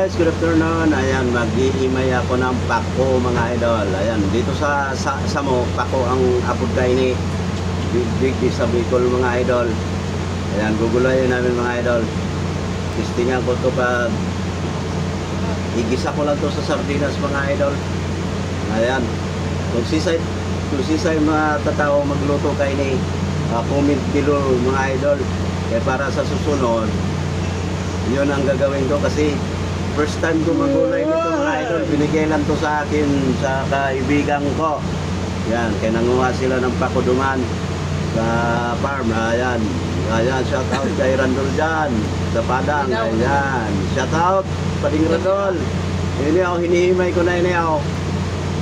guys, good afternoon. Ayan, mag-iimay ako ng pako mga idol. Ayan, dito sa mo, pako ang apod kayo ni Big sa Bicol mga idol. Ayan, gugulayin namin mga idol. Testingan ko to pag igisa ko lang to sa sardinas mga idol. Ayan, kung sisay mga tatao magluto kayo ni comment below mga idol. Kaya para sa susunod, yun ang gagawin ko kasi first time ko magulay nito mga idol. Binigay lang to sa akin sa kaibigan ko. Yan, kaya nanguha sila ng pakuduman sa farm. Ayan, ayan, shout out kay Randol dyan sa Padang. Ayan, shout out Pading Randol. Ini ako, hinihimay ko na ini ako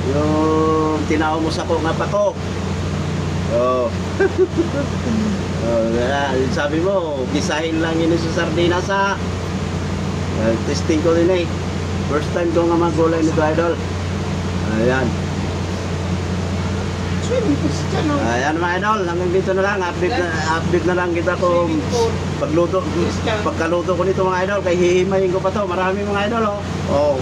yung tinaw mo sa ko nga pako. Oh. Sabi mo, gisahin lang yun sa sardinas ha. Testing ko din eh. First time ko nga magulay nito idol. Ayan. Ayan mga idol, hanggang dito na lang. Update na lang kita kung pagkaluto ko nito mga idol. Kaya hihimayin ko pa to. Marami mga idol oh. Oh.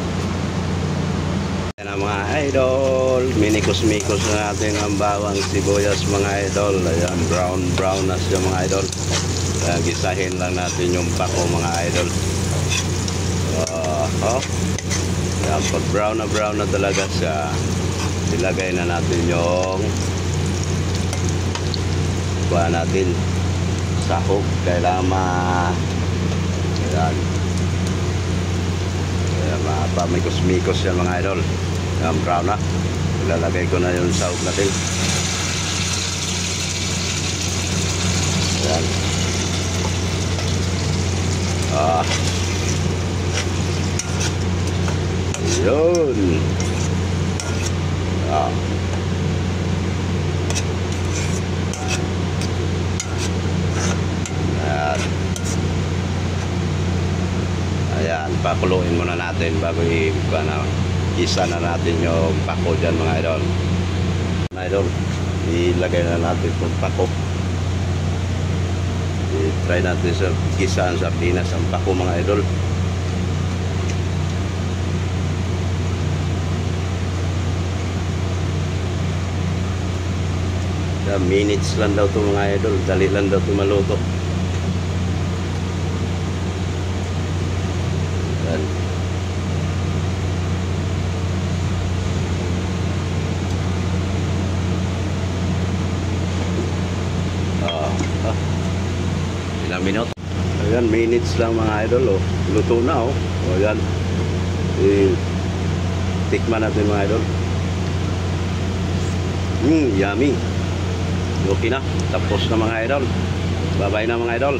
Ayan mga idol, minikos-mikos na natin ang bawang sibuyas mga idol. Ayan, brown na siya mga idol. Gisahin lang natin yung pako mga idol. Ayan, pag brown na talaga siya, ilagay na natin yung kuha natin sahog. Kailangan ayan, pamikos-mikos yan mga idol. Ayan, brown na. Ilalagay ko na yung sahog natin. Ayan. Yun. Ayan, pakuluin muna natin bago isa na natin yung pako dyan mga idol. Mga idol, ilagay na natin itong pako. I-try natin sa gisaan sa sardinas ang pako mga idol. Minutes lang daw ito mga idol, dali lang daw ito maluto. Yan. Ilang minuto? Ayan, minutes lang mga idol oh. Luto na oh. Ayan, tikman natin mga idol. Yummy. Okay na, tapos na mga idol. Bye bye na mga idol.